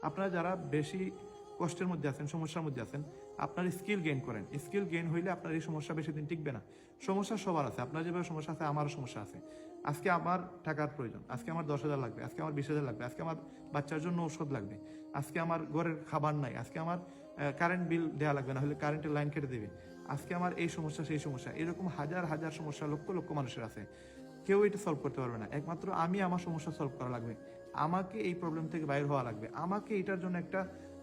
আপনারা যারা বেশি কষ্টের মধ্যে আছেন, সমস্যার মধ্যে আছেন, আপনার স্কিল গেইন করেন। স্কিল গেইন হইলে আপনার এই সমস্যা বেশি দিন টিকবে না। সমস্যা সবার আছে, আপনার যেভাবে সমস্যা আছে আমারও সমস্যা আছে। আজকে আমার টাকার প্রয়োজন, আজকে আমার 10,000 লাগবে, আজকে আমার 20,000 লাগবে, আজকে আমার বাচ্চার জন্য ঔষধ লাগবে, আজকে আমার ঘরের খাবার নাই, আজকে আমার কারেন্ট বিল দেওয়া লাগবে, না হলে কারেন্টের লাইন কেটে দেবে, আজকে আমার এই সমস্যা সেই সমস্যা। এরকম হাজার হাজার সমস্যা লক্ষ লক্ষ মানুষের আছে। কেউ এটা সলভ করতে পারবে না, একমাত্র আমি আমার সমস্যা সলভ করা লাগবে। আমাকে এই প্রবলেম থেকে বাইর হওয়া লাগবে, আমাকে এটার জন্য একটা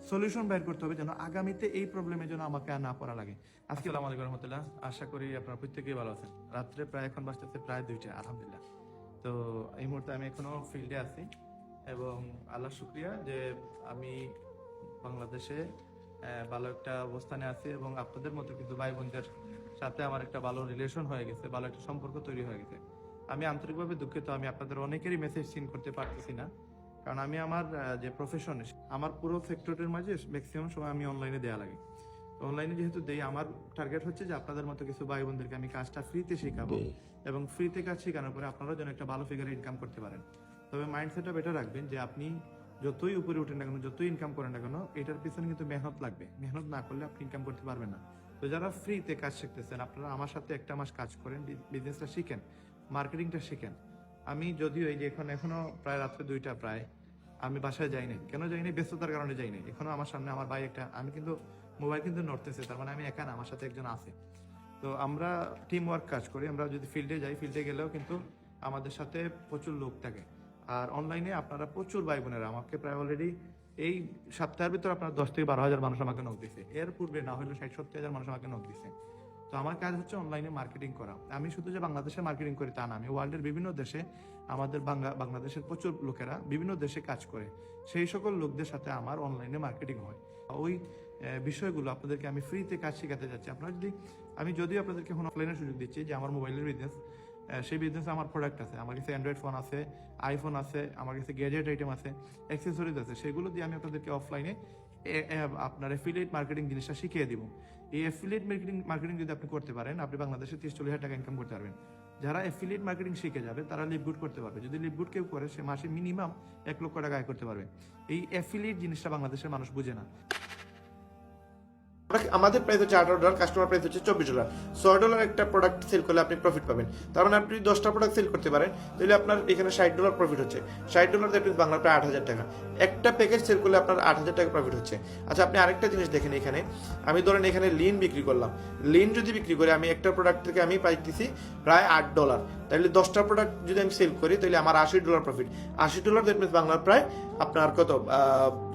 সলিউশন বের করতে হবে যেন আগামীতে এই প্রবলেমের জন্য আমাকে আর না পড়া লাগে। আসসালামু আলাইকুম রহমতুল্লাহ, আশা করি আপনারা প্রত্যেকেই ভালো আছেন। রাত্রে প্রায় এখন বাজতেছে প্রায় 2টা, আলহামদুলিল্লাহ। তো এই মুহূর্তে আমি এখনো ফিল্ডে আছি এবং আল্লাহ শুক্রিয়া যে আমি বাংলাদেশে ভালো একটা অবস্থানে আছি এবং আপনাদের মতো কিন্তু ভাই বোনদের সাথে আমার একটা ভালো রিলেশন হয়ে গেছে, ভালো একটা সম্পর্ক তৈরি হয়ে গেছে। আমি আন্তরিকভাবে দুঃখিত, আমি আপনাদের অনেকেরই মেসেজ সিন করতে পারতেছি না, কারণ আমি আমার যে প্রফেশন, আমার পুরো সেক্টরের মাঝে ম্যাক্সিমাম সময় আমি অনলাইনে দেওয়া লাগে। অনলাইনে যেহেতু দেই, আমার টার্গেট হচ্ছে যে আপনাদের মতো কিছু ভাই বোনদেরকে আমি কাজটা ফ্রিতে শেখাবো এবং ফ্রিতে কাজ শেখানোর পরে আপনারা যেন একটা ভালো ফিগারে ইনকাম করতে পারেন। তবে মাইন্ডসেটটা বেটার রাখবেন যে আপনি যতই উপরে উঠেন না কেন, যতই ইনকাম করেন না কেন, এটার পিছনে কিন্তু মেহনত লাগবে। মেহনত না করলে আপনি ইনকাম করতে পারবেন না। তো যারা ফ্রিতে কাজ শিখতেছেন, আপনারা আমার সাথে একটা মাস কাজ করেন, বিজনেসটা শিখেন, মার্কেটিংটা শিখেন। আমি যদিও এই যে এখনো প্রায় রাত্রে 2টা প্রায়, আমি বাসায় যাই নাই। কেন যাই নাই? ব্যস্ততার কারণে যাই নাই। এখনো আমার সামনে আমার ভাই একটা, আমি কিন্তু মোবাইল কিন্তু নড়তেছে, তার মানে আমি একা না, আমার সাথে একজন আছে। তো আমরা টিম ওয়ার্ক কাজ করি। আমরা যদি ফিল্ডে যাই, ফিল্ডে গেলেও কিন্তু আমাদের সাথে প্রচুর লোক থাকে। আর অনলাইনে আপনারা প্রচুর ভাই বোনেরা আমাকে প্রায় অলরেডি এই সপ্তাহের ভিতর আপনার 10 থেকে 12,000 মানুষ আমাকে নক দিছে। এর পূর্বে না হলে 60-70 হাজার মানুষ আমাকে নক দিছে। তো আমার কাজ হচ্ছে অনলাইনে মার্কেটিং করা। আমি শুধু যে বাংলাদেশে মার্কেটিং করি তা না, আমি ওয়ার্ল্ডের বিভিন্ন দেশে, আমাদের বাংলাদেশের প্রচুর লোকেরা বিভিন্ন দেশে কাজ করে, সেই সকল লোকদের সাথে আমার অনলাইনে মার্কেটিং হয়। ওই বিষয়গুলো আপনাদেরকে আমি ফ্রিতে কাজ শেখাতে যাচ্ছি। আপনারা যদি, আমি যদিও আপনাদেরকে এখন অফলাইনের সুযোগ দিচ্ছি যে আমার মোবাইলের বিজনেস, সেই বিজনেসে আমার প্রোডাক্ট আছে, আমার কাছে অ্যান্ড্রয়েড ফোন আছে, আইফোন আছে, আমার কাছে গ্যাজেট আইটেম আছে, অ্যাক্সেসরিজ আছে, সেগুলো দিয়ে আমি আপনাদেরকে অফলাইনে আপনার অ্যাফিলিয়েট মার্কেটিং জিনিসটা শিখিয়ে দিব। এই অ্যাফিলিয়েট মার্কেটিং যদি আপনি করতে পারেন, আপনি বাংলাদেশে 30-40 হাজার টাকা ইনকাম করতে পারবেন। যারা অ্যাফিলিয়েট মার্কেটিং শিখে যাবে তারা লিভগুড করতে পারবে। যদি লিভগুড কেউ করে, সে মাসে মিনিমাম 1 লক্ষ টাকা আয় করতে পারবে। এই অ্যাফিলিয়েট জিনিসটা বাংলাদেশের মানুষ বুঝে না। আমাদের প্রাইস হচ্ছে $18, কাস্টমার প্রাইস হচ্ছে $24। $6 একটা প্রোডাক্ট সেল করলে আপনি প্রফিট পাবেন। তার মানে আপনি 10টা প্রোডাক্ট সেল করতে পারেন, তাহলে আপনার এখানে $60 প্রফিট হচ্ছে। $60 দ্যাট মিন্স বাংলা প্রায় 8,000 টাকা। একটা প্যাকেজ সেল করলে আপনার 8,000 টাকা প্রফিট হচ্ছে। আচ্ছা, আপনি আরেকটা জিনিস দেখেন, এখানে আমি ধরেন এখানে লিন বিক্রি করলাম। লিন যদি বিক্রি করে আমি একটা প্রোডাক্ট থেকে আমি পাইতেছি প্রায় $8, তাহলে 10টা প্রোডাক্ট যদি আমি সেল করি তাহলে আমার $80 প্রফিট। $80 দ্যাট মিন্স বাংলার প্রায় আপনার কত